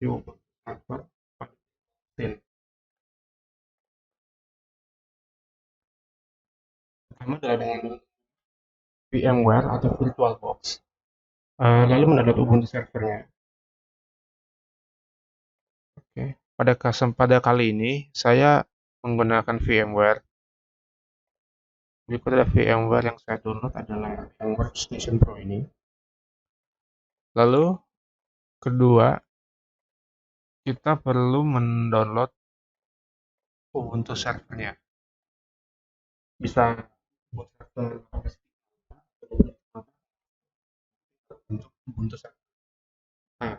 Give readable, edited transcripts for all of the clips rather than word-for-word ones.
di Ubuntu Server Tin. Pertama adalah dengan VMware atau VirtualBox, lalu mendownload Ubuntu servernya. Oke, pada kali ini saya menggunakan VMware. Berikut ada VMware yang saya download adalah VMware Station Pro ini. Lalu kedua, kita perlu mendownload Ubuntu servernya. Bisa Ubuntu server untuk Ubuntu server. Nah,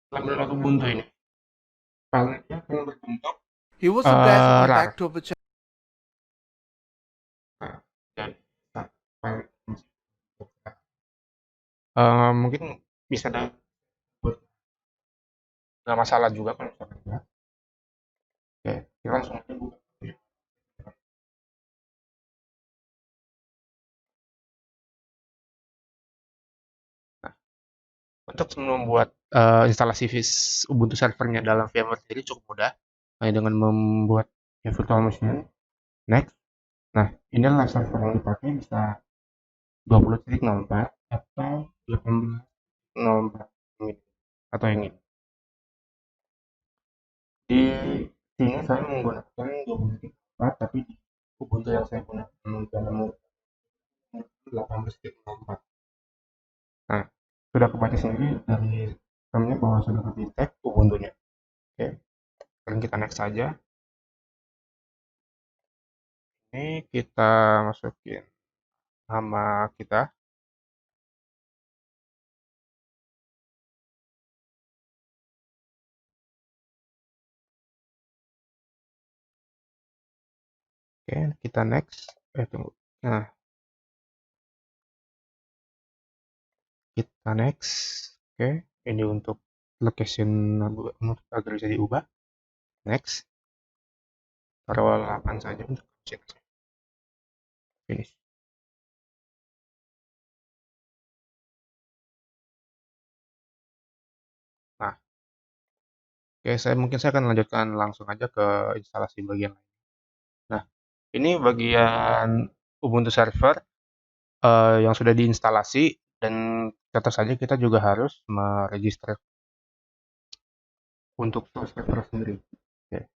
setelah mendownload Ubuntu ini, filenya akan berbentuk He was the guy from the RAR. back of the channel. Nah, dan file mungkin bisa buat nggak masalah juga kalau misalkan enggak. Oke, kita langsung aja buka. Nah, untuk membuat instalasi Ubuntu servernya dalam VMware sendiri cukup mudah, hanya dengan membuat virtual machine. Next. Nah, inilah server yang dipakai, bisa 20.04 atau 18.04 ini atau yang ini. Di sini saya menggunakan 20.04, tapi di Ubuntu yang saya gunakan dalam 18.04. Nah, sudah kebaca sendiri dari namanya bahwa sudah ke-detect Ubuntunya. Oke, sekarang kita next saja. Ini kita masukin nama kita. Oke, kita next. Tunggu. Nah, kita next. Oke, ini untuk location agar bisa diubah. Next. Taruh 8 saja untuk finish. Nah, oke, saya akan lanjutkan langsung aja ke instalasi bagian lain. Nah, ini bagian Ubuntu server yang sudah diinstalasi, dan tentu saja kita juga harus meregister untuk server sendiri. Oke,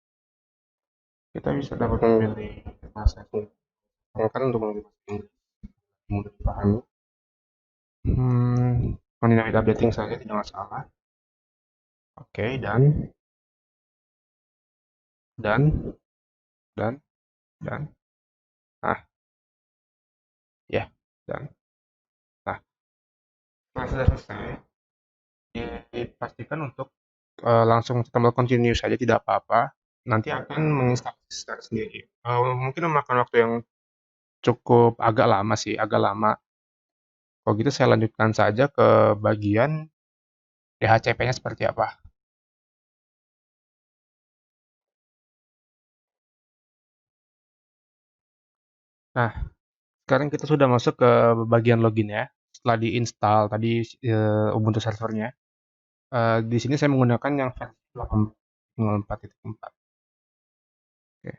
kita bisa dapat memilih bahasa Inggris. Kan untuk memilih bahasa Inggris mudah dipahami. Continue updating saja, tidak masalah. Oke, dan dan dan nah ya dan nah setelah sudah selesai, dipastikan untuk langsung tombol continue saja, tidak apa-apa. Nanti akan menginstalasi secara sendiri. Mungkin memakan waktu yang cukup agak lama sih, agak lama. Kalau gitu saya lanjutkan saja ke bagian DHCP-nya seperti apa. Nah, sekarang kita sudah masuk ke bagian login ya. Setelah diinstal tadi Ubuntu servernya, di sini saya menggunakan yang versi 18.04.4. Oke.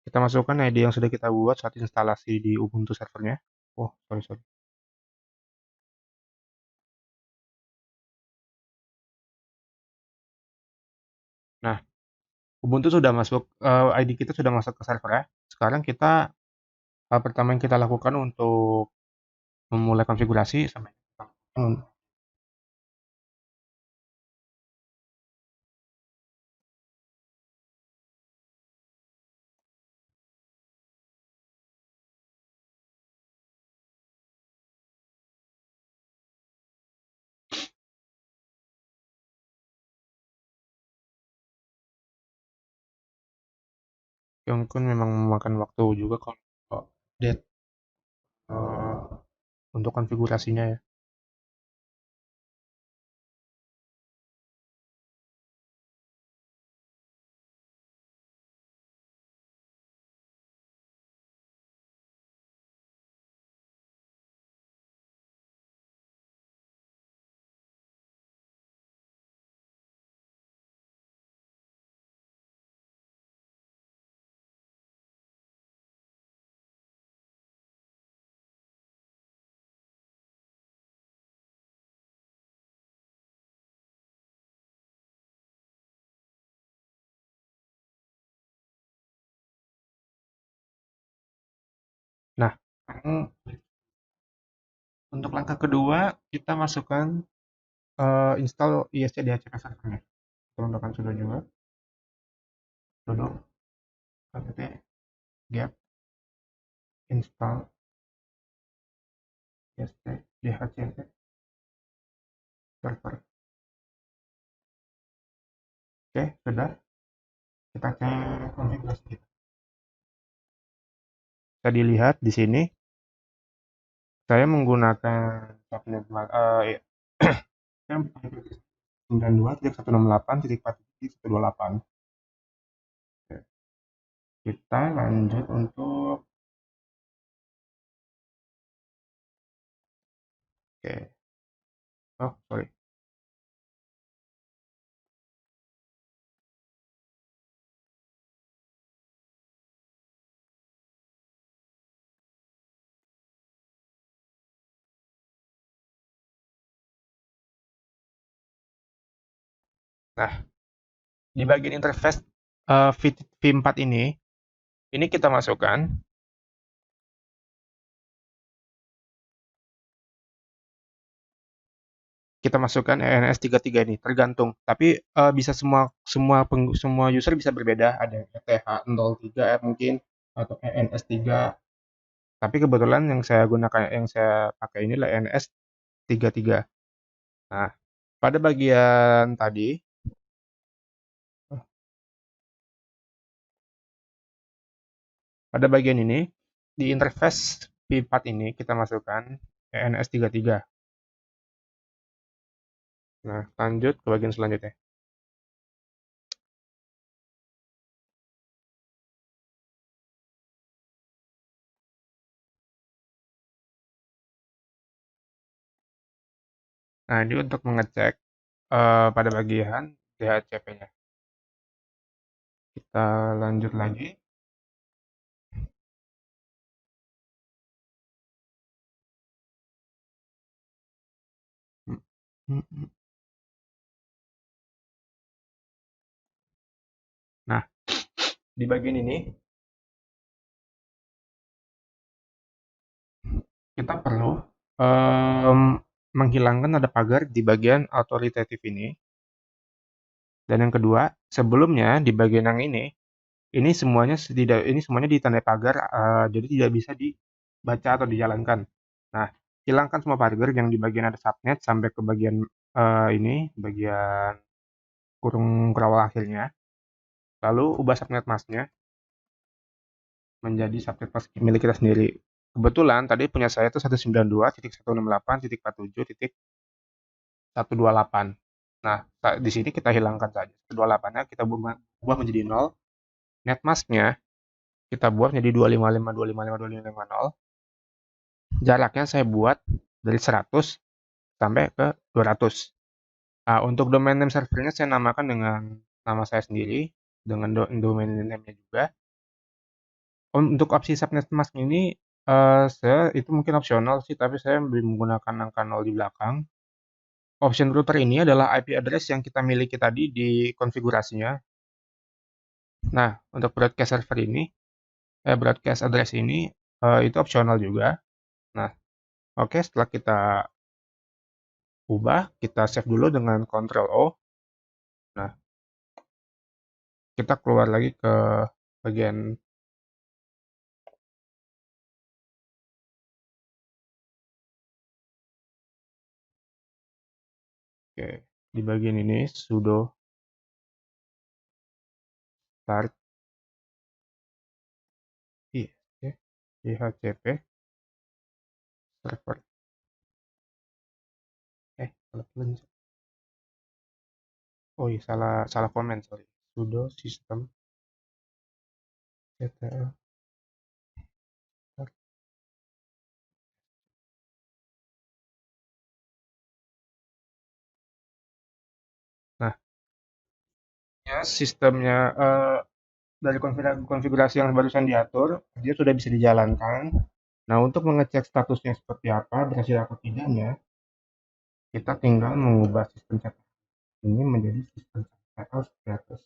Kita masukkan ID yang sudah kita buat saat instalasi di Ubuntu servernya. Oh, sorry. Nah, Ubuntu sudah masuk, ID kita sudah masuk ke server ya. Sekarang kita hal pertama yang kita lakukan untuk memulai konfigurasi sampai yang kan memang memakan waktu juga kalau update eh, untuk konfigurasinya ya. Sekarang untuk langkah kedua, kita masukkan install ISC DHCP servernya. Menggunakan sudo juga, sudo apt get install ISC DHCP server. Oke, sudah. Kita cek konfigurasi kita. Bisa dilihat di sini, saya menggunakan subnet ya, saya 92.168.128. Oke, kita lanjut untuk oke. Oh, sorry. Nah, di bagian interface V4 ini kita masukkan ENS33 ini, tergantung. Tapi bisa semua user bisa berbeda. Ada ETH03 mungkin atau ENS3. Tapi kebetulan yang saya pakai ini adalah ENS33. Nah, pada bagian tadi, pada bagian ini di interface V4 ini kita masukkan ENS33. Nah, lanjut ke bagian selanjutnya. Nah, ini untuk mengecek pada bagian DHCP-nya. Kita lanjut lagi. Hmm, hmm, hmm. Nah, di bagian ini kita perlu em, menghilangkan ada pagar di bagian authoritative ini. Dan yang kedua, sebelumnya di bagian yang ini semuanya ditandai pagar, jadi tidak bisa dibaca atau dijalankan. Nah, hilangkan semua pagar yang di bagian ada subnet sampai ke bagian bagian kurung kerawal akhirnya. Lalu ubah subnet masknya menjadi subnet mask milik kita sendiri. Kebetulan tadi punya saya itu 192.168.128. Nah, di sini kita hilangkan saja 128-nya, kita ubah menjadi 0. Netmasknya kita buat menjadi 255.255.255.0. Jaraknya saya buat dari 100 sampai ke 200. Nah, untuk domain name servernya saya namakan dengan nama saya sendiri, dengan domain name-nya juga. Untuk opsi subnet mask ini, saya itu mungkin opsional sih, tapi saya lebih menggunakan angka 0 di belakang. Option router ini adalah IP address yang kita miliki tadi di konfigurasinya. Nah, untuk broadcast address ini, itu opsional juga. Nah, oke, setelah kita ubah, kita save dulu dengan Ctrl O. Nah, kita keluar lagi ke bagian oke, di bagian ini sudo start DHCP server. Salah pencet. Oh iya, salah salah komen, sorry. Sudo system ctl start. Nah, ya sistemnya dari konfigurasi yang barusan diatur, dia sudah bisa dijalankan. Nah, untuk mengecek statusnya seperti apa, berhasil atau tidaknya, kita tinggal mengubah sistem chat ini menjadi sistem chat status.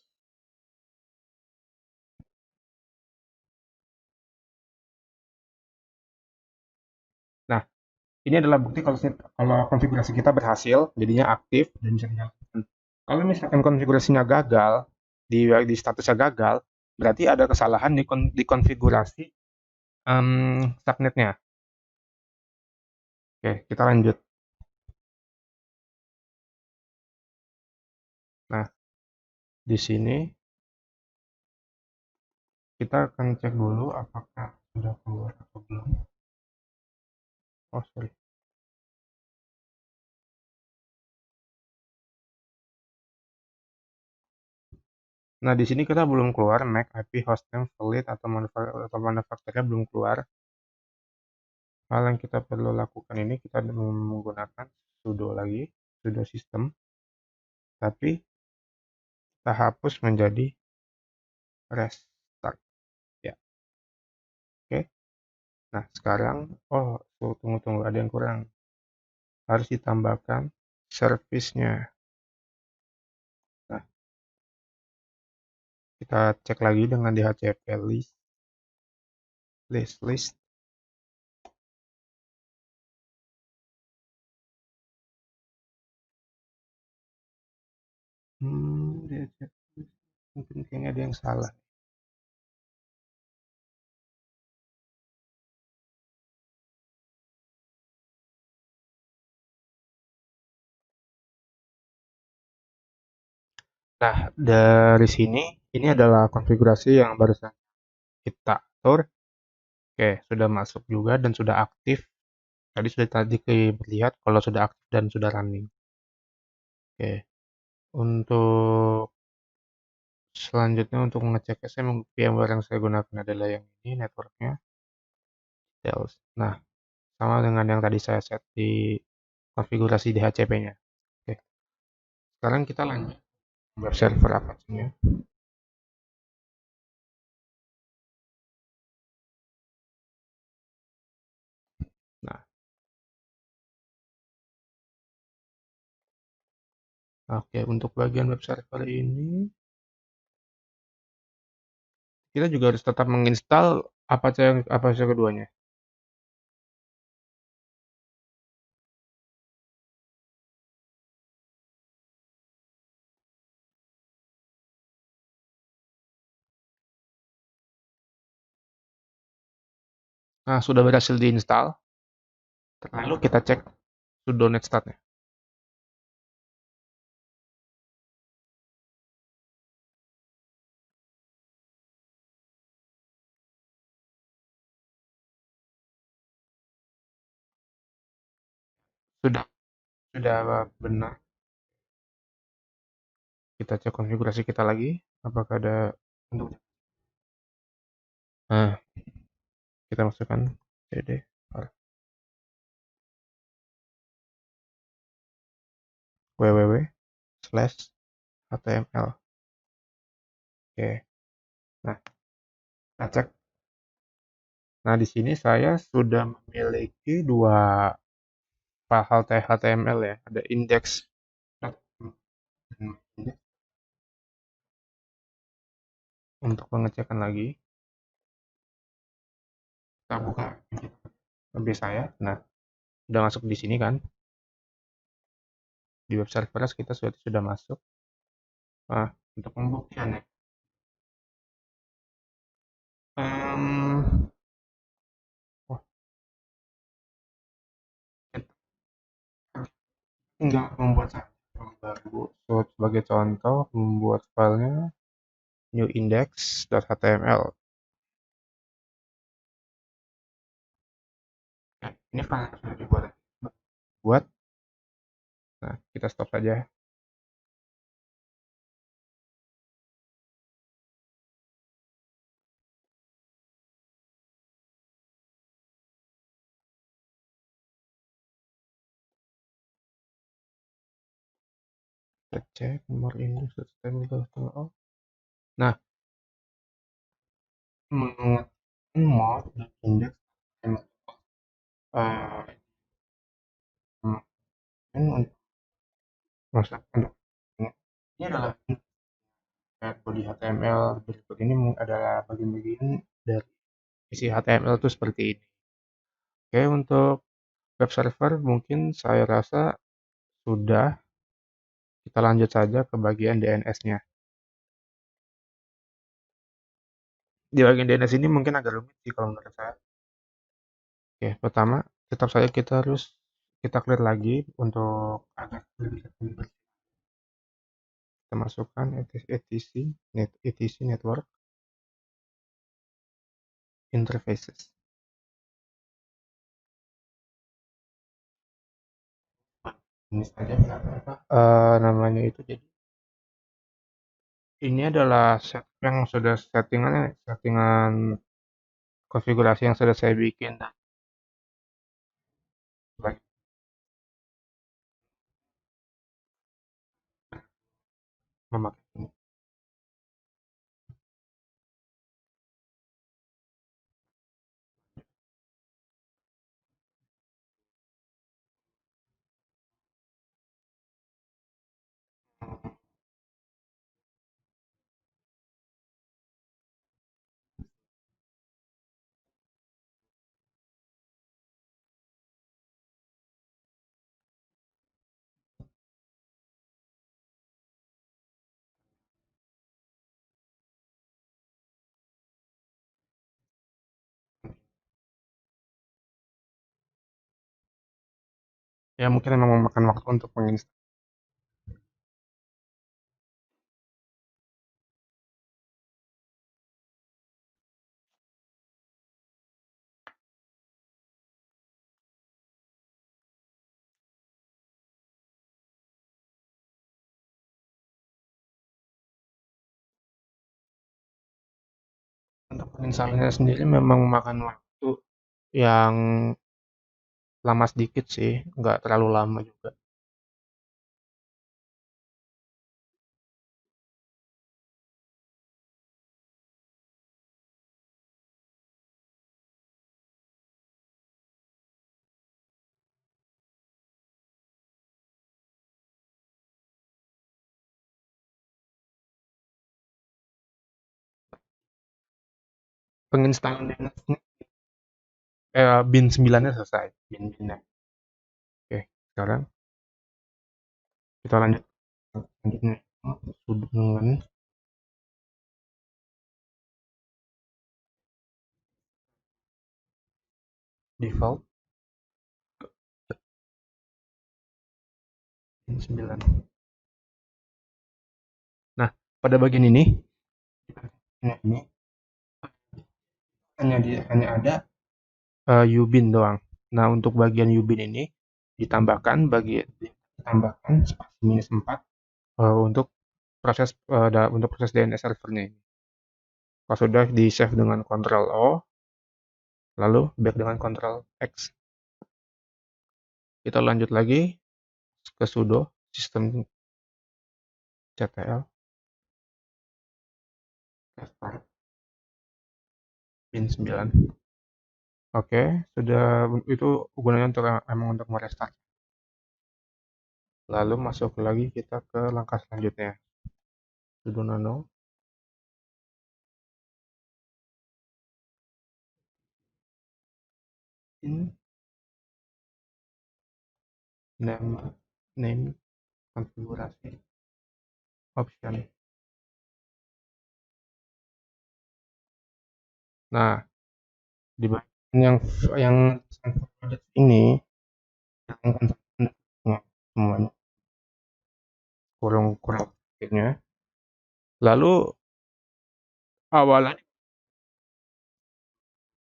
Ini adalah bukti kalau konfigurasi kita berhasil, jadinya aktif dan bisa dijalankan. Kalau misalkan konfigurasinya gagal, di statusnya gagal, berarti ada kesalahan di konfigurasi subnetnya. Oke, kita lanjut. Nah, di sini kita akan cek dulu apakah sudah keluar atau belum. Oh, sorry. Nah, di sini kita belum keluar MAC IP hostname valid atau manufakturnya belum keluar. Hal yang kita perlu lakukan ini kita menggunakan sudo lagi, sudo system, tapi kita hapus menjadi restart. Ya, oke. Nah, sekarang, oh, tunggu, ada yang kurang. Harus ditambahkan service-nya. Nah, kita cek lagi dengan DHCP list. DHCP list. Mungkin kayaknya ada yang salah. Nah, dari sini, ini adalah konfigurasi yang barusan kita atur. Oke, sudah masuk juga dan sudah aktif. Tadi terlihat kalau sudah aktif dan sudah running. Oke, untuk selanjutnya untuk mengecek VMware yang saya gunakan adalah yang ini networknya Dell. Nah, sama dengan yang tadi saya set di konfigurasi DHCP-nya. Oke, sekarang kita lanjut web server Apache-nya. Nah, oke, untuk bagian web server ini kita juga harus tetap menginstal Apache keduanya. Nah, sudah berhasil diinstal. Lalu kita cek sudo netstat-nya. Sudah sudah benar. Kita cek konfigurasi kita lagi. Apakah ada untuk nah, kita masukkan cd www/html. Oke. Nah, kita cek. Nah, di sini saya sudah memiliki dua file HTML ya. Ada index untuk pengecekan lagi. Kita buka web saya. Nah, sudah masuk di sini kan. Di web server kita sudah masuk. Nah, untuk pembuktiannya. Um, oh, tinggal membuat file baru. So, sebagai contoh, membuat filenya newindex.html. Nah, ini file yang sudah dibuat. Nah, kita stop saja. Kita cek nomor indeks Nah, menggunakan mod dan indeks untuk ini adalah body HTML berikut ini adalah bagian-bagian dari isi HTML itu seperti ini. Oke, untuk Web server mungkin saya rasa sudah, kita lanjut saja ke bagian DNS-nya. Di bagian DNS ini mungkin agak rumit sih kalau menurut saya. Oke, pertama, tetap saja kita clear lagi untuk agak lebih bersih. Kita masukkan etc network interfaces. Ini saja apa namanya itu. Jadi ini adalah yang sudah settingan konfigurasi yang sudah saya bikin dan memakai ini. Ya mungkin memang memakan waktu untuk menginstal. Untuk penginstalannya sendiri memang memakan waktu yang lama sedikit sih, nggak terlalu lama juga. Penginstalan DNS bin 9-nya selesai, bin-binnya. Oke, sekarang kita lanjut selanjutnya dengan default bin 9. Nah, pada bagian ini hanya ada ubin doang. Nah, untuk bagian ubin ini ditambahkan spasi -4 untuk proses DNS servernya ini. Kalau sudah di save dengan Ctrl O, lalu back dengan Ctrl X. Kita lanjut lagi ke sudo systemctl bin 9. Oke, sudah itu gunanya untuk emang untuk merestart. Lalu masuk lagi kita ke langkah selanjutnya. Sudo nano in name konfigurasi option. Nah, di bagian yang ini semuanya kurung kurang sedikitnya. Lalu awalnya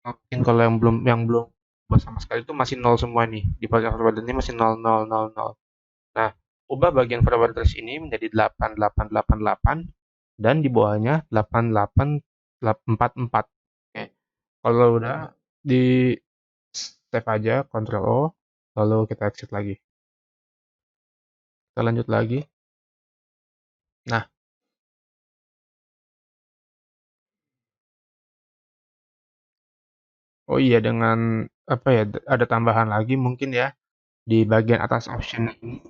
mungkin kalau yang belum buat sama sekali itu masih nol semua nih. Di bagian forward ini masih nol nol nol nol. Nah, ubah bagian forwarders ini menjadi 8888 dan di bawahnya 8844. Oke. Kalau udah di save aja Ctrl O, lalu kita exit lagi. Kita lanjut lagi. Nah, oh iya dengan apa ya, ada tambahan lagi mungkin ya di bagian atas option ini.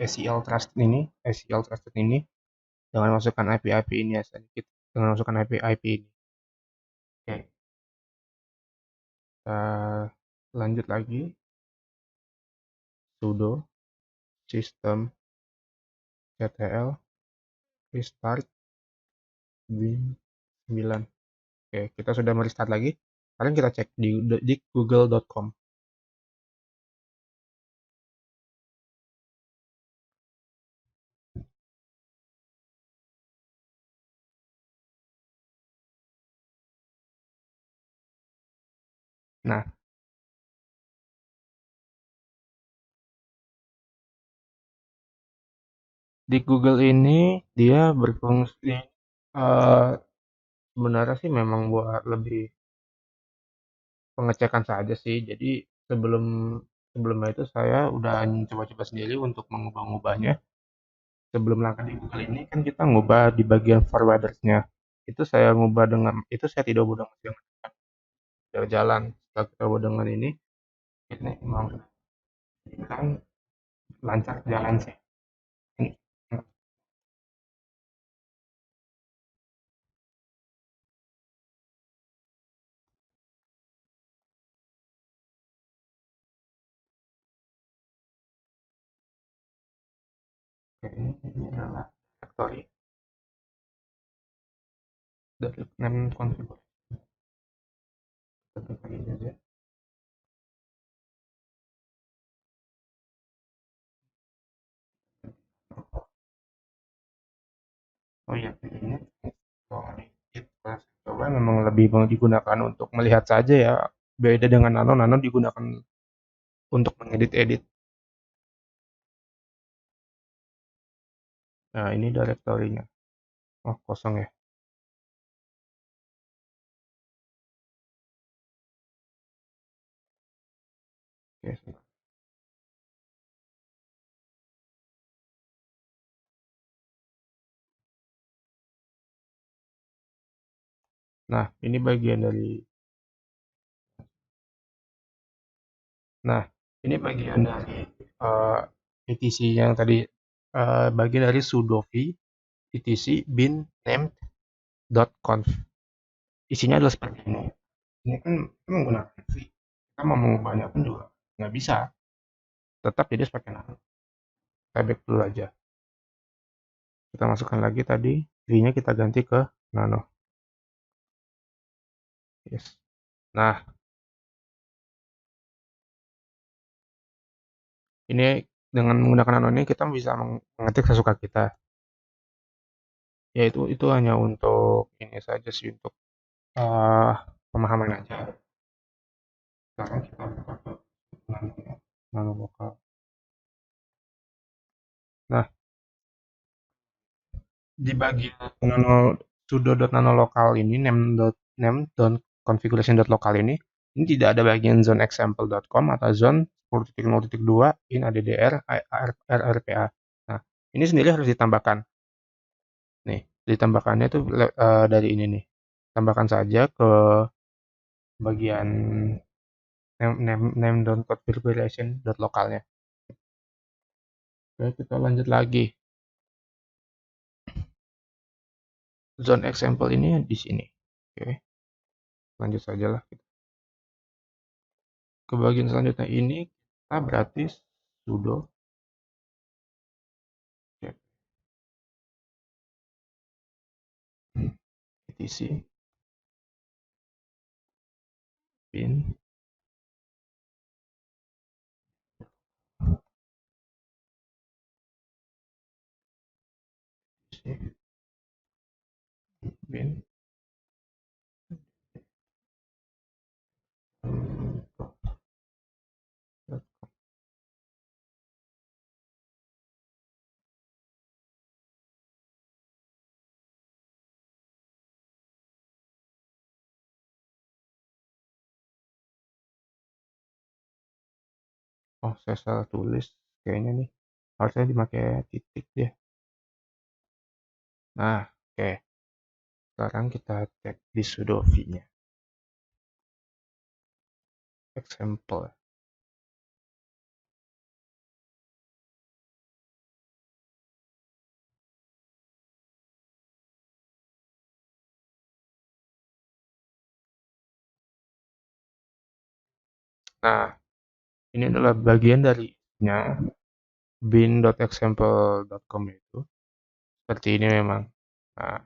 SEL trusted ini dengan masukkan IP ini ya sedikit dengan masukkan IP ini. Oke. Kita lanjut lagi, sudo systemctl restart win9. Oke, kita sudah merestart lagi. Sekarang kita cek di google.com. Nah, di Google ini dia berfungsi sebenarnya sih memang buat lebih pengecekan saja sih. Jadi sebelum sebelumnya itu saya udah coba-coba sendiri untuk mengubah-ubahnya. Sebelum langkah di Google ini kan kita ngubah di bagian forwardersnya. Itu saya ngubah dengan itu saya tidak ubah dengan jalan. Setelah kita ubah dengan ini memang kan lancar jalan sih. Ini, ini adalah factory dari name configure. Tentu saja aja. Oh iya, ini sorry. Kita coba memang lebih digunakan untuk melihat saja ya. Beda dengan Nano, Nano digunakan untuk mengedit-edit. Nah, ini direktorinya. Oh, kosong ya. Oke, sebentar. Nah, ini bagian dari Nah, ini bagian dari etc yang tadi bagian dari sudo v etc bin named.conf. Isinya adalah seperti ini. Ini kan kita menggunakan v. Kita mau mengubahnya pun juga nggak bisa. Tetap jadi seperti nano. Kita back dulu aja. Kita masukkan lagi tadi v-nya kita ganti ke nano. Yes. Nah, ini dengan menggunakan nano ini kita bisa mengetik sesuka kita. Yaitu itu hanya untuk ini saja sih untuk eh, pemahaman aja. Sekarang kita buka ke nano lokal. Nah, di bagian nano sudo.nanolokal ini name.configuration.local ini tidak ada bagian zone example.com atau zone 10.0.2 in addr rrpa. Nah, ini sendiri harus ditambahkan. Nih, ditambahkannya itu dari ini nih. Tambahkan saja ke bagian name.configuration.localnya. Oke, kita lanjut lagi. Zone example ini di sini. Oke, lanjut saja lah. Ke bagian selanjutnya ini kita berarti sudo cek etc bin etc bin. Oh, saya salah tulis kayaknya nih. Harusnya dipakai titik deh. Nah, oke. Sekarang kita cek di sudo v-nya. Example. Nah, ini adalah bagian dari bin.example.com itu. Seperti ini memang. Nah,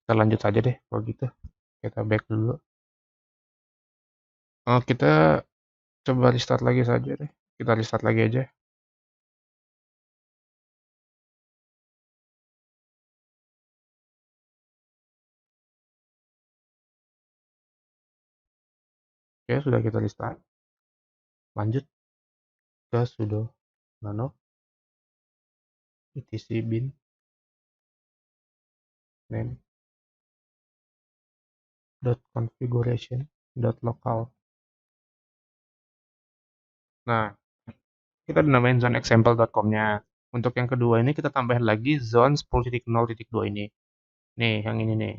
kita lanjut saja deh kalau gitu. Kita back dulu. Oh, kita coba restart lagi saja deh. Kita restart lagi aja. Oke, sudah kita restart. Lanjut ke sudo nano etc bin name configuration local. Nah, kita dinamain zone example.com-nya. Untuk yang kedua ini kita tambahin lagi zone 10.0.2 ini. Nih, yang ini nih.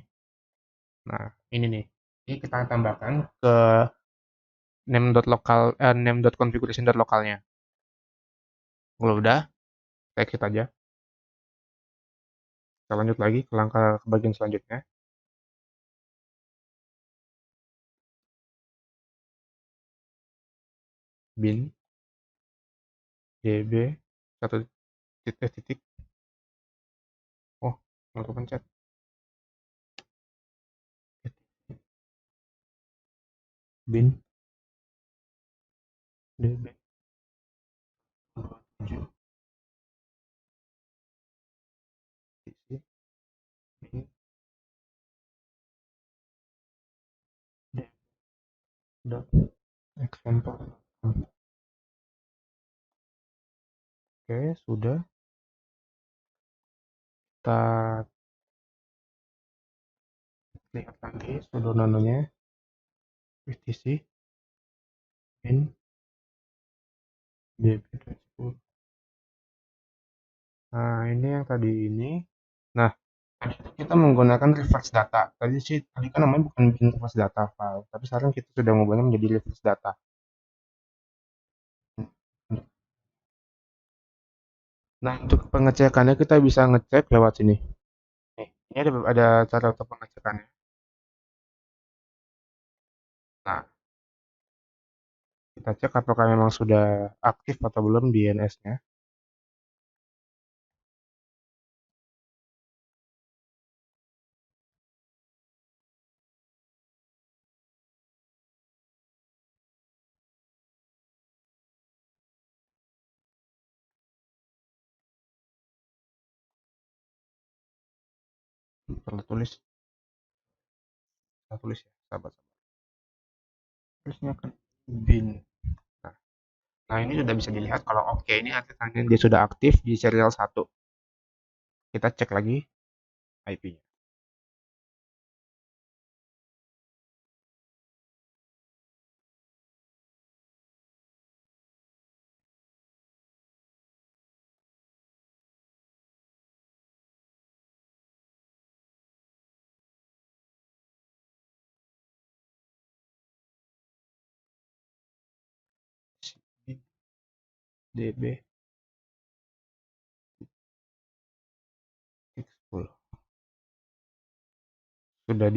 Nah, ini nih. Ini kita tambahkan ke name.configuration.localnya. Kalau udah, kita exit aja. Kita lanjut lagi ke langkah ke bagian selanjutnya. Bin db satu titik. Oh, nggak kepencet. Bin db 7 isi bin dot example. Oke, sudah. Kita lihat lagi sudo nanonya etc bin db 10. Nah, ini yang tadi ini. Nah, tadi itu kita menggunakan reverse data. Tadi kan namanya bukan bin reverse data file, tapi sekarang kita sudah mengubahnya menjadi reverse data. Nah, untuk pengecekannya kita bisa ngecek lewat sini. Nih, ini ada cara untuk pengecekannya. Nah, kita cek apakah memang sudah aktif atau belum DNS-nya. Perlu tulis, saya tulis ya, sahabat. Tulisnya kan bin. Nah, nah, ini sudah bisa dilihat kalau oke, ini artinya dia sudah aktif di serial 1. Kita cek lagi IP-nya. DB 10. Sudah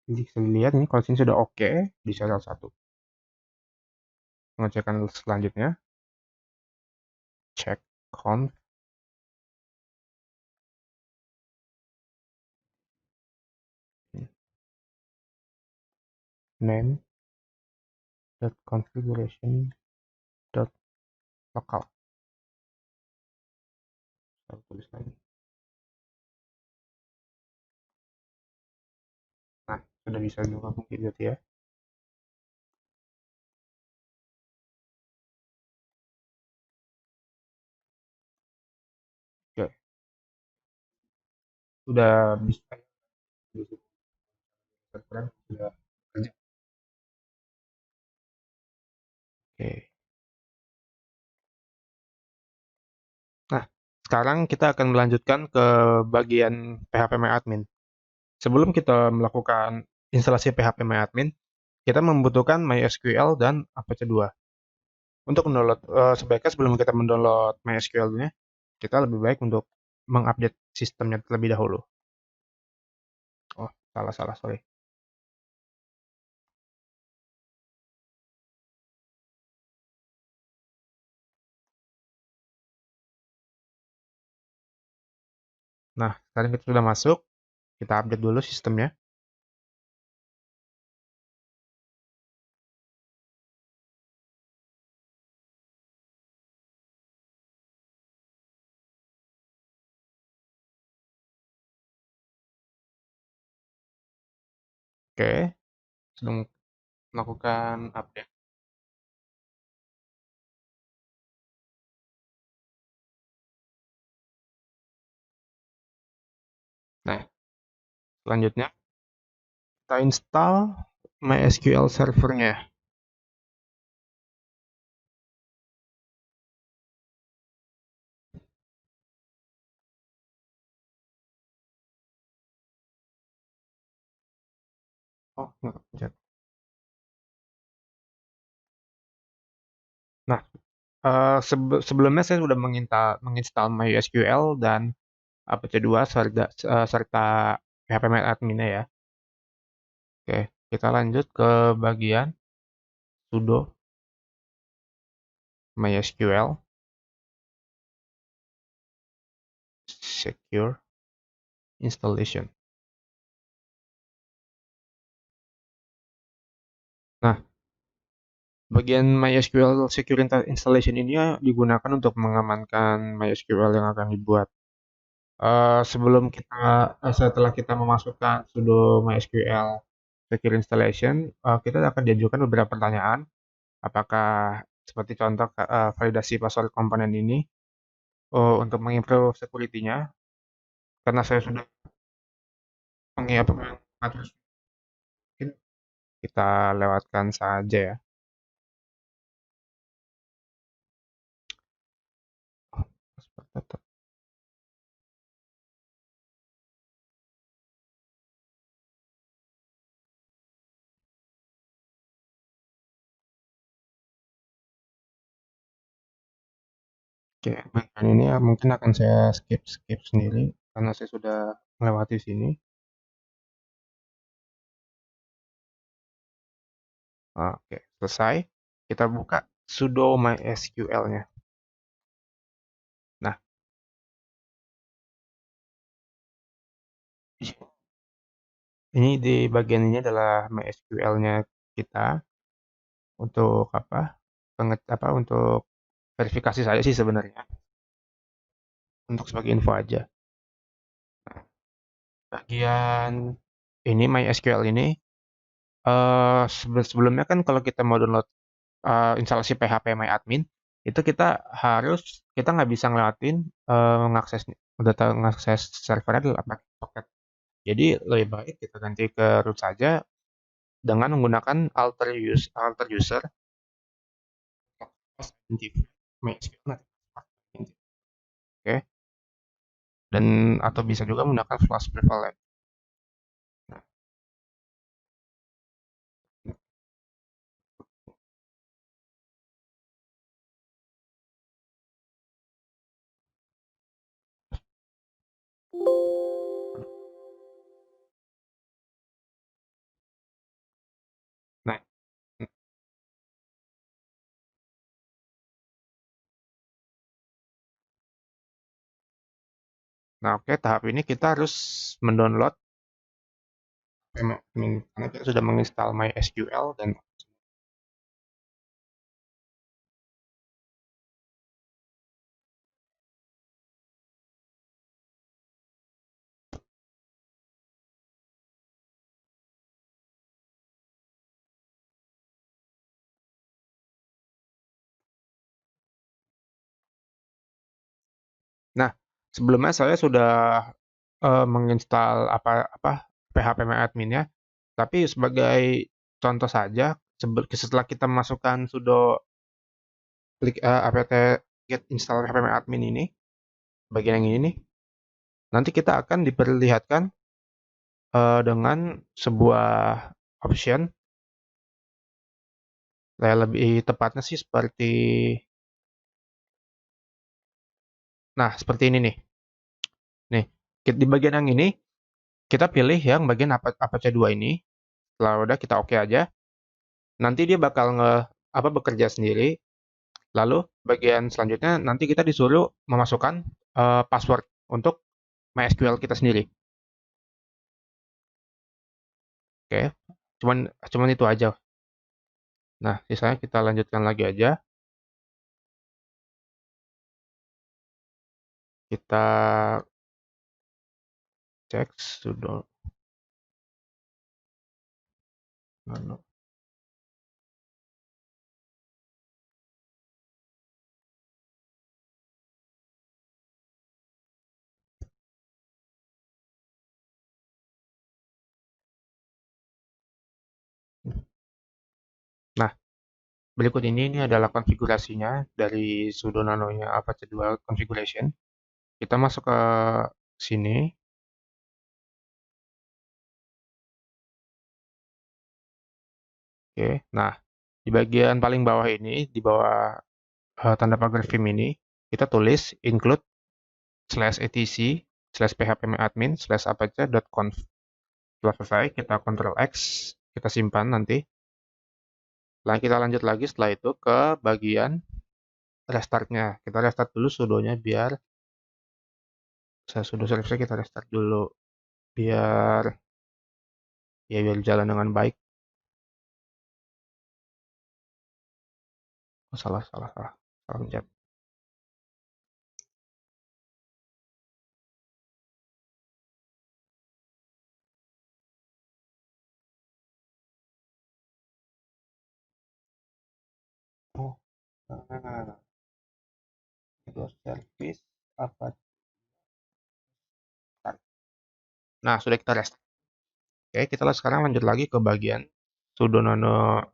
bisa dilihat ini kalau sini sudah oke di serial 1. Pengecekan selanjutnya, cek conf name configuration local. Saya tulis lagi. Nah, sudah bisa juga mungkin gitu ya. Oke, sudah bisa sudah kerja. Oke. Nah, sekarang kita akan melanjutkan ke bagian PHP Sebelum kita melakukan instalasi PHP kita membutuhkan MySQL dan Apache 2. Untuk mendownload, sebaiknya sebelum kita mendownload MySQL-nya, kita lebih baik untuk mengupdate sistemnya terlebih dahulu. Oh, salah salah, sorry. Nah, sekarang kita sudah masuk, kita update dulu sistemnya. Oke, sedang melakukan update. Nah, selanjutnya kita install MySQL servernya. Oh, nggak pencet. Nah, sebelumnya saya sudah menginstal MySQL dan apac2 serta phpMyAdmin-nya ya. Oke, kita lanjut ke bagian sudo MySQL secure installation. Nah, bagian MySQL secure installation ini ya digunakan untuk mengamankan MySQL yang akan dibuat. Setelah kita memasukkan sudo MySQL secure installation, kita akan diajukan beberapa pertanyaan. Apakah seperti contoh validasi password komponen ini untuk mengimprove security-nya, karena saya sudah mengatur, mungkin kita lewatkan saja ya. Oke, bagian ini ya mungkin akan saya skip sendiri karena saya sudah melewati sini. Oke, selesai. Kita buka sudo MySQL-nya. Nah, ini di bagian ini adalah MySQL-nya kita untuk untuk verifikasi saja sih sebenarnya, untuk sebagai info aja. Bagian ini MySQL ini sebelumnya kan kalau kita mau download instalasi phpMyAdmin itu kita nggak bisa ngelewatin ngakses servernya adalah pakai soket. Jadi lebih baik kita ganti ke root saja dengan menggunakan alter user identify MySQL. Oke, dan atau bisa juga menggunakan flash prevalent. Nah, nah, oke, tahap ini kita harus mendownload karena kita sudah menginstal MySQL dan nah, sebelumnya saya sudah menginstal phpMyAdmin-nya, tapi sebagai contoh saja, setelah kita masukkan sudo apt get install phpMyAdmin ini, bagian yang ini nih, nanti kita akan diperlihatkan dengan sebuah option, lebih tepatnya sih seperti ini nih. Nih, di bagian yang ini kita pilih yang bagian Apache 2 ini. Setelah udah kita oke aja. Nanti dia bakal bekerja sendiri. Lalu bagian selanjutnya nanti kita disuruh memasukkan password untuk MySQL kita sendiri. Oke, cuman cuman itu aja. Nah, sisanya kita lanjutkan lagi aja. Kita cek sudo nano. Nah, berikut ini adalah konfigurasinya dari sudo nanonya Apache 2 configuration. Kita masuk ke sini. Oke. Nah, di bagian paling bawah ini, di bawah tanda pagar vim ini, kita tulis include slash etc slash phpMyadmin slash apache.conf. Setelah selesai, kita Ctrl X, kita simpan nanti. Nah, kita lanjut lagi setelah itu ke bagian restartnya. Kita restart dulu sudonya biar saya sudo selesai, kita restart dulu biar biar jalan dengan baik. Oh, salah pencet. Oh, nah, itu service apa? Nah, sudah kita restart. Oke, kita sekarang lanjut lagi ke bagian sudo nano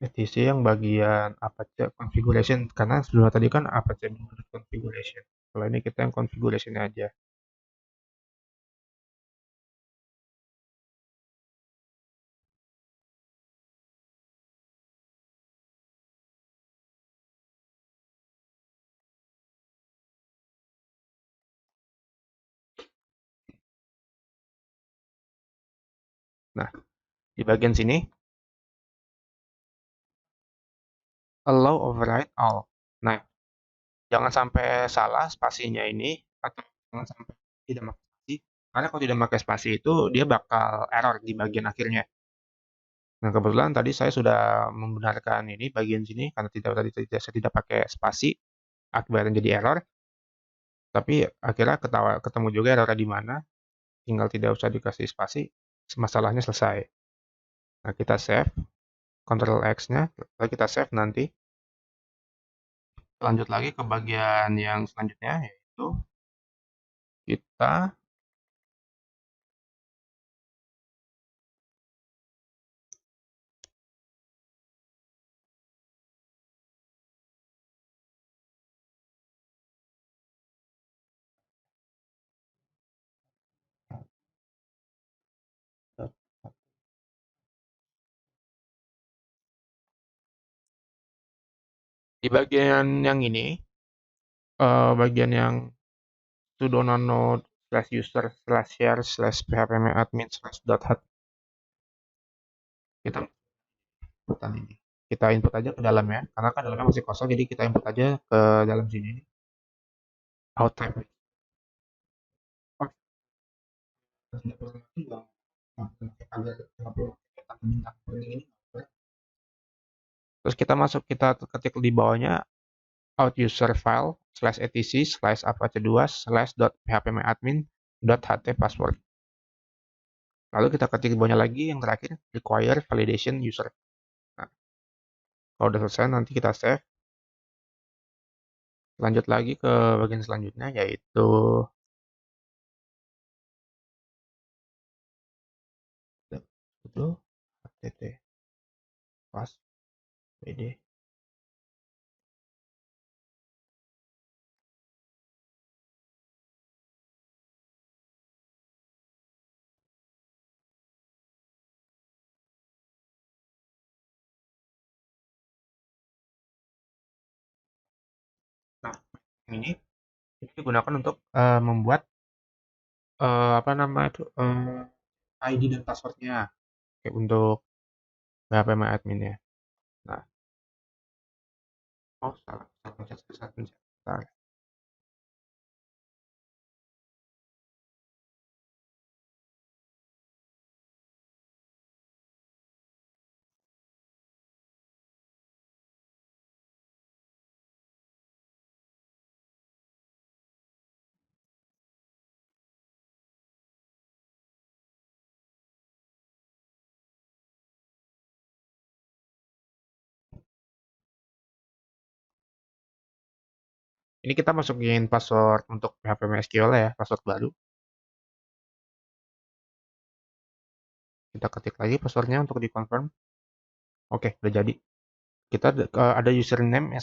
etc yang bagian Apache configuration, karena sebelum tadi kan Apache configuration. Kalau ini kita yang configuration aja. Nah, di bagian sini allow override all. Nah, jangan sampai salah spasinya ini, atau jangan sampai tidak pakai spasi, karena kalau tidak pakai spasi itu dia bakal error di bagian akhirnya. Nah, kebetulan tadi saya sudah membenarkan ini bagian sini karena saya tidak pakai spasi, akibatnya jadi error. Tapi akhirnya ketemu juga errornya di mana, tinggal tidak usah dikasih spasi, masalahnya selesai. Nah, kita save, Ctrl X-nya, lalu kita save nanti. Lanjut lagi ke bagian yang selanjutnya, yaitu kita di bagian yang ini, bagian yang sudo nano slash user slash share slash phpMyadmin slash dot hat, kita inputan ini. Kita input aja ke dalam ya, karena kan dalamnya masih kosong, jadi kita input aja ke dalam sini. Out type. Terus kita masuk, kita ketik di bawahnya out user file slash etc slash apache 2 slash dot phpMyadmin dot ht password. Lalu kita ketik di bawahnya lagi yang terakhir require validation user. Nah, kalau udah selesai nanti kita save. Lanjut lagi ke bagian selanjutnya, yaitu itu htt pas pd. Nah, ini digunakan untuk membuat apa nama itu ID dan passwordnya kayak untuk PHP admin ya. Nah, oh salah pencet. Bentar. Ini kita masukin password untuk PHP MySQL ya, password baru. Kita ketik lagi passwordnya untuk dikonfirm. Oke, udah jadi. Kita ada username yang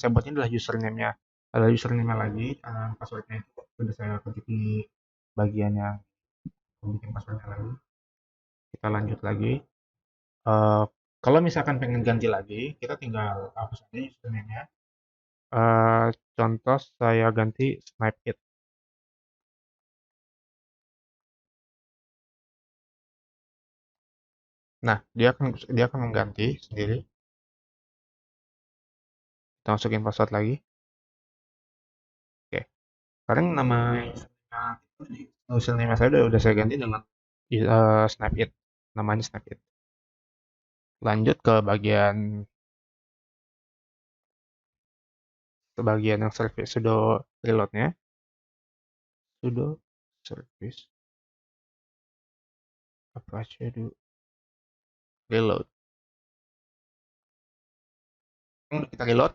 saya buat ini adalah username-nya. Ada username-nya lagi, passwordnya itu sudah saya ketik di bagian yang bikin passwordnya lagi. Kita lanjut lagi. Eh, Kalau misalkan pengen ganti lagi, kita tinggal hapus aja username-nya. Eh, Contoh saya ganti Snipe It. Nah, dia akan mengganti sendiri. Kita masukin password lagi. Oke. Sekarang nama username saya udah saya ganti dengan Snap It. Namanya Snap It. Lanjut ke bagian yang service sudo reloadnya. Sudo service apache do reload. Kita reload.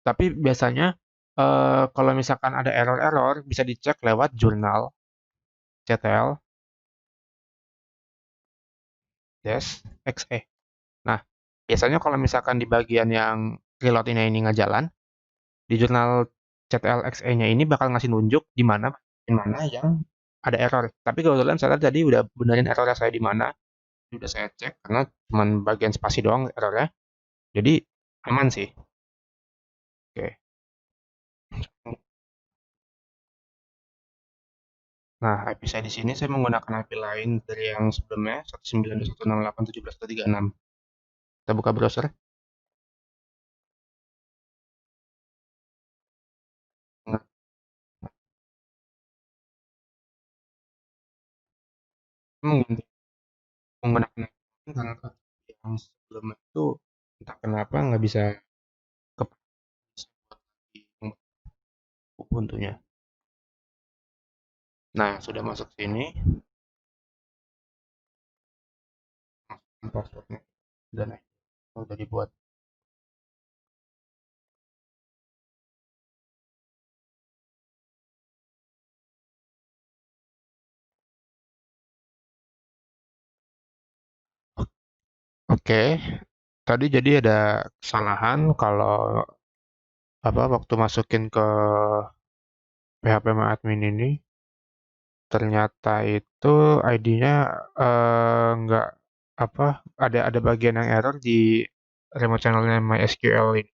Tapi biasanya kalau misalkan ada error-error bisa dicek lewat jurnal ctl dash xe. Nah, biasanya kalau misalkan di bagian yang reload ini nggak jalan, di jurnal CTLXE-nya ini bakal ngasih nunjuk di mana yang ada error. Tapi kebetulan saya tadi udah benerin errornya saya di mana, udah saya cek karena cuma bagian spasi doang errornya. Jadi aman sih. Oke. Nah, IP saya di sini saya menggunakan IP lain dari yang sebelumnya 192.168.17.36. Kita buka browser. Nah, mengganti menggunakan IP lain karena yang sebelumnya itu entah kenapa nggak bisa ke Ubuntu-nya. Nah, sudah masuk sini, masukkan passwordnya dan udah dibuat. Oke, tadi jadi ada kesalahan kalau apa waktu masukin ke PHP admin ini ternyata itu ID-nya nggak apa ada bagian yang error di remote channelnya MySQL ini.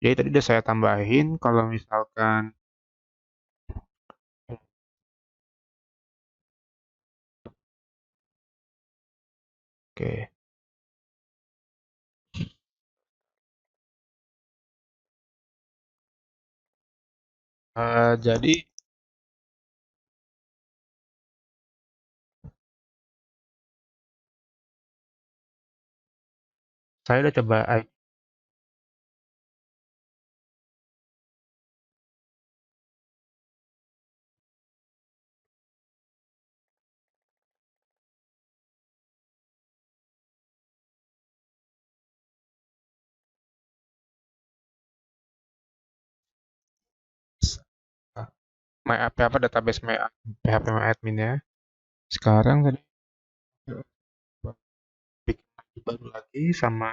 Jadi tadi udah saya tambahin kalau misalkan oke, jadi saya udah coba apa database PHP admin ya. Sekarang tadi bikin lagi baru lagi sama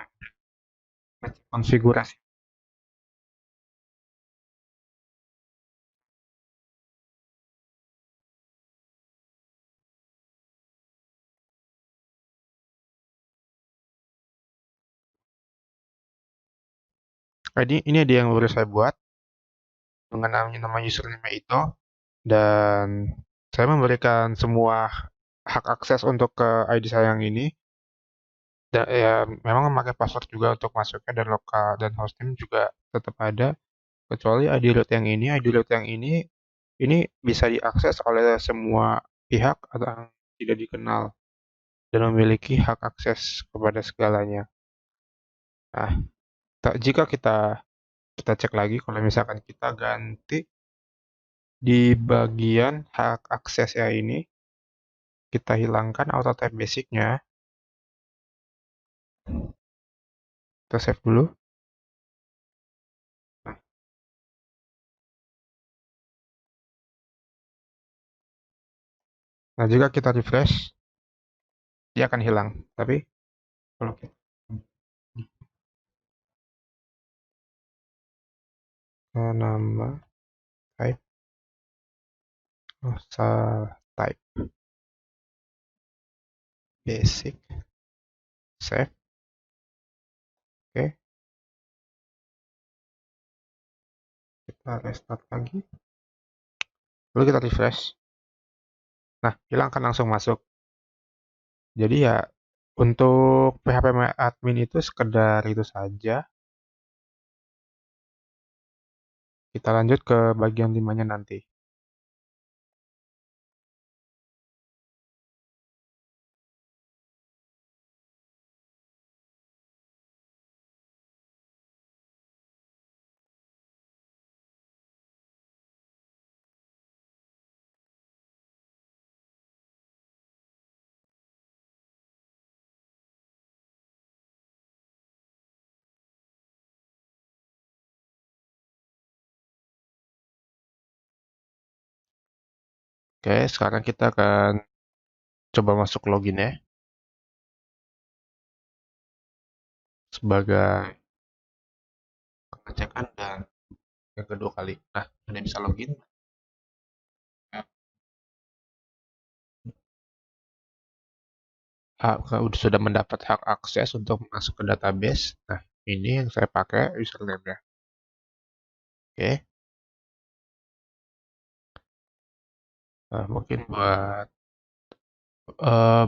ngecek konfigurasi. Ini ada yang baru saya buat dengan nama username itu dan saya memberikan semua hak akses untuk ke ID saya yang ini. Dan ya memang memakai password juga untuk masuknya dan lokal dan hostname juga tetap ada kecuali ID root yang ini bisa diakses oleh semua pihak atau yang tidak dikenal dan memiliki hak akses kepada segalanya. Nah, jika kita cek lagi kalau misalkan kita ganti di bagian hak akses ya ini, kita hilangkan auto type basicnya, kita save dulu. Nah, jika kita refresh, dia akan hilang. Tapi kalau kita nama type, salah type, basic, save, oke, kita restart lagi, lalu kita refresh. Nah, hilang kan langsung masuk. Jadi ya, untuk PHP admin itu sekedar itu saja. Kita lanjut ke bagian 5-nya nanti. Oke, sekarang kita akan coba masuk login ya, sebagai pengecekan dan yang kedua kali. Nah, sudah bisa login. Sudah mendapat hak akses untuk masuk ke database. Nah, ini yang saya pakai username-nya. Oke. Nah, mungkin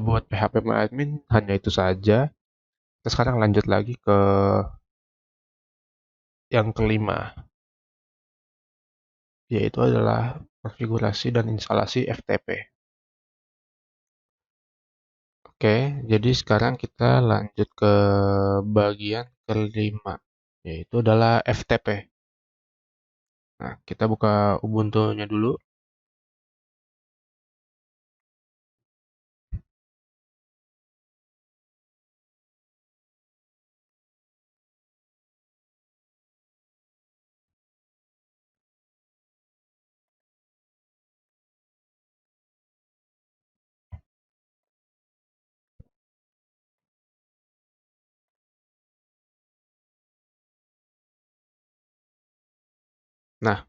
buat PHP admin hanya itu saja. Kita sekarang lanjut lagi ke yang kelima, yaitu adalah konfigurasi dan instalasi FTP. Oke, jadi sekarang kita lanjut ke bagian kelima, yaitu adalah FTP. Nah, kita buka Ubuntu-nya dulu. Nah,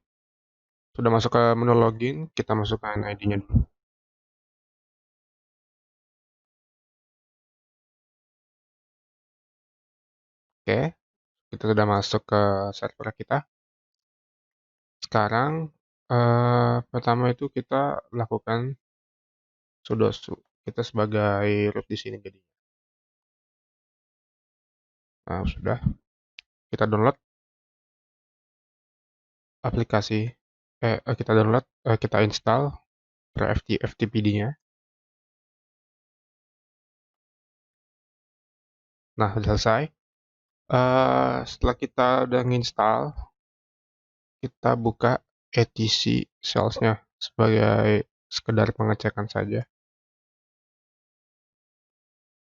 sudah masuk ke menu login, kita masukkan ID-nya dulu. Oke, kita sudah masuk ke server kita. Sekarang, pertama itu kita lakukan sudo su. Kita sebagai root di sini jadi. Nah, sudah. Kita download aplikasi, kita download, kita install FTPD-nya. Nah, sudah selesai. Setelah kita udah nginstal, kita buka etc shells-nya sebagai sekedar pengecekan saja.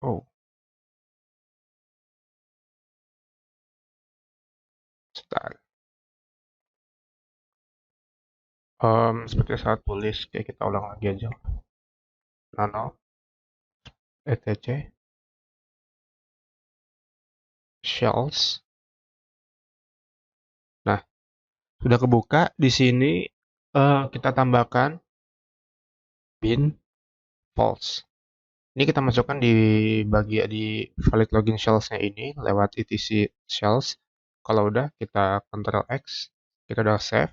Oh, sebentar. Seperti saat tulis, kayak kita ulang lagi aja. Nano, etc, shells. Nah, sudah kebuka. Di sini kita tambahkan bin false. Ini kita masukkan di bagian di valid login shells-nya ini lewat etc shells. Kalau udah, kita Ctrl X, kita udah save.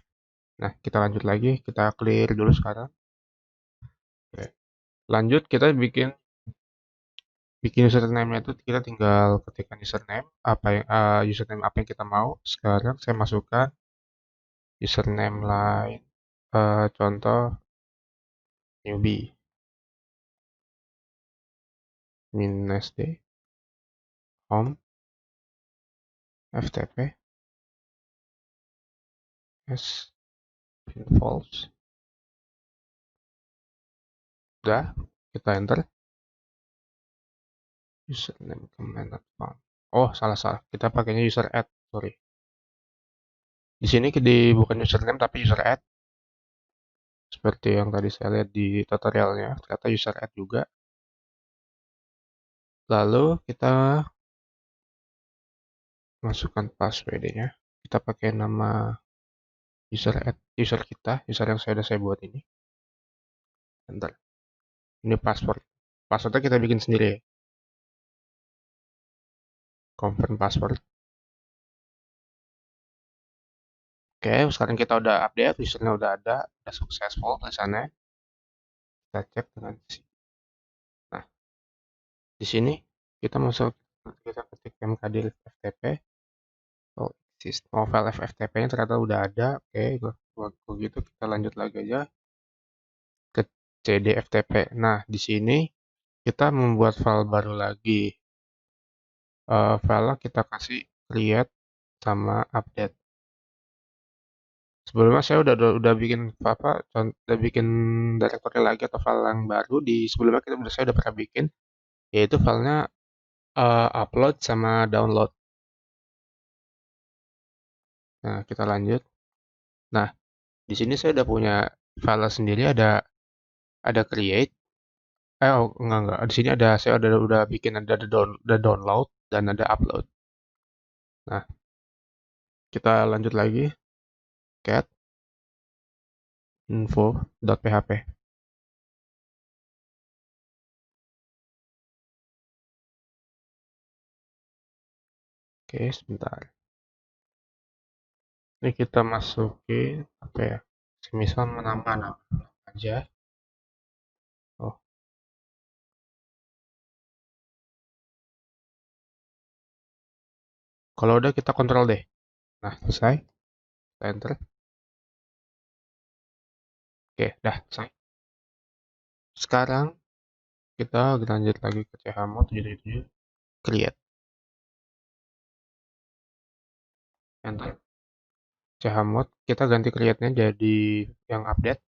Nah, kita lanjut lagi, kita clear dulu sekarang. Oke. Lanjut, kita bikin username-nya itu kita tinggal ketikkan username apa yang kita mau. Sekarang saya masukkan username lain, contoh newbie, -d, home, ftp, s, false. Udah, kita enter. Username command not found. Oh, salah. Kita pakainya user add, sorry. Di sini bukan username tapi user add. seperti yang tadi saya lihat di tutorialnya, ternyata user add juga. Lalu kita masukkan password-nya. Kita pakai nama user kita, user yang saya buat ini. Enter. Ini password. Passwordnya kita bikin sendiri ya. Confirm password. Oke, sekarang kita udah update, usernya udah successful di sana. Kita cek dengan nah, di sini kita masuk, kita ketik mkdir ftp. Oh, file FTP-nya ternyata udah ada. Oke, kalau gitu kita lanjut lagi aja ke cdftp. Nah, di sini kita membuat file baru lagi. File kita kasih create sama update. Sebelumnya saya udah bikin apa? Udah bikin directory lagi atau file yang baru di sebelumnya saya udah pernah bikin, yaitu filenya upload sama download. Nah, kita lanjut. Nah, di sini saya udah punya file sendiri, ada create. Oh, enggak. Di sini saya udah bikin ada download dan ada upload. Nah, kita lanjut lagi. Cat info.php. Oke, sebentar. Ini kita masukin apa ya? Semisal menambah nama aja. Oh, kalau udah kita kontrol deh. Nah, selesai. Kita enter. Oke, dah selesai. Sekarang kita lanjut lagi ke chmod 777. Create. Enter. Chmod. Kita ganti create-nya jadi yang update.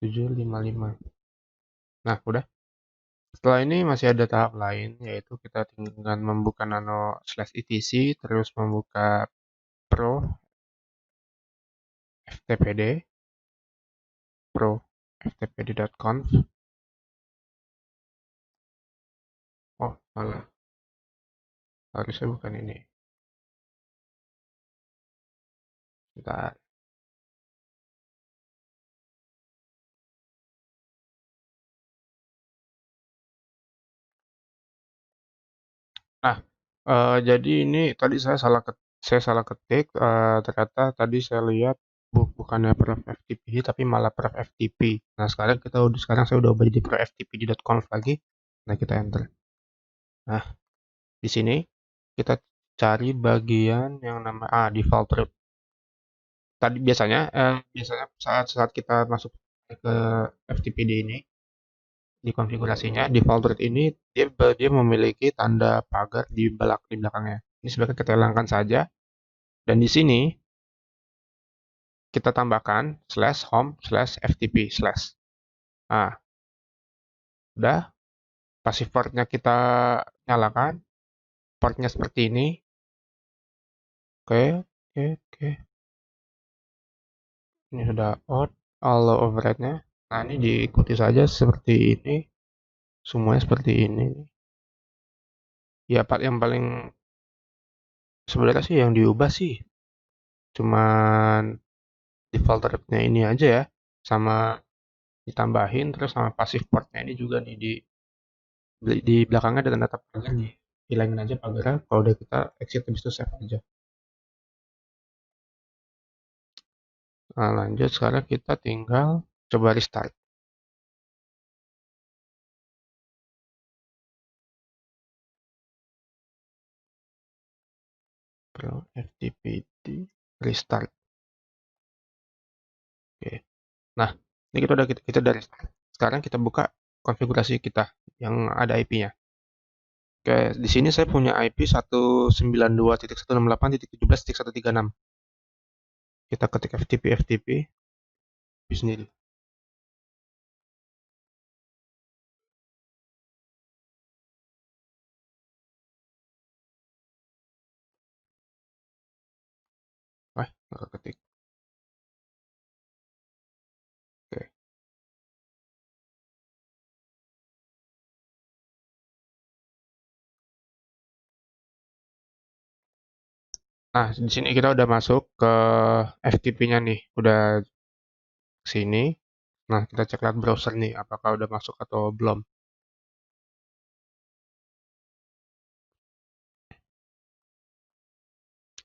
755. Nah, udah. Setelah ini masih ada tahap lain, yaitu kita tinggal membuka nano slash etc, terus membuka pro ftpd, pro ftpd.conf. Oh, salah. Harusnya bukan ini. Bentar. Nah, jadi ini tadi saya salah ketik, ternyata tadi saya lihat bukannya prof ftpd tapi malah prof ftp. Nah, sekarang saya udah ubah jadi prof ftpd.conf lagi. Nah, kita enter. Nah, di sini kita cari bagian yang nama default root. Tadi biasanya saat saat kita masuk ke ftpd ini di konfigurasinya default root ini dia memiliki tanda pagar di belakangnya. Ini sebaiknya kita hilangkan saja. Dan di sini kita tambahkan slash home slash ftp slash. Nah, udah passive portnya kita nyalakan. Portnya seperti ini. Oke, oke, oke. Ini sudah out. All override-nya. Nah, ini diikuti saja seperti ini. Semuanya seperti ini. Ya, part yang paling sebenarnya sih yang diubah sih cuman default root-nya ini aja ya. Sama ditambahin terus sama passive portnya ini juga nih di belakangnya ada tanda pagar nih. Hilangin aja pagarnya. Kalau udah kita exit habis itu save aja. Nah, lanjut sekarang kita tinggal coba restart. Pro ftpd restart. Oke. Nah, ini kita udah restart. Sekarang kita buka konfigurasi kita yang ada IP-nya. Oke, di sini saya punya IP 192.168.17.136. Kita ketik FTP sendiri. Maka ketik. Oke. Nah, di sini kita udah masuk ke FTP-nya nih, udah ke sini. Nah, kita cek lihat browser nih, apakah udah masuk atau belum.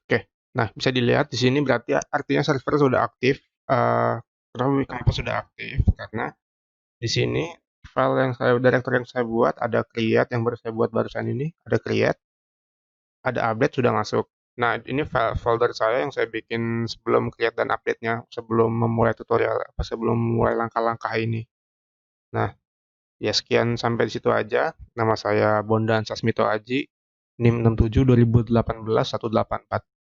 Oke, nah bisa dilihat di sini berarti artinya server sudah aktif. Eh, kenapa sudah aktif? Karena di sini file yang directory yang saya buat ada create yang baru saya buat barusan ini, ada create, ada update sudah masuk. Nah, ini file folder saya yang saya bikin sebelum create dan update-nya, sebelum memulai tutorial, sebelum memulai langkah-langkah ini. Nah, ya sekian sampai di situ aja. Nama saya Bondan Sasmito Aji, NIM 67 2018 184.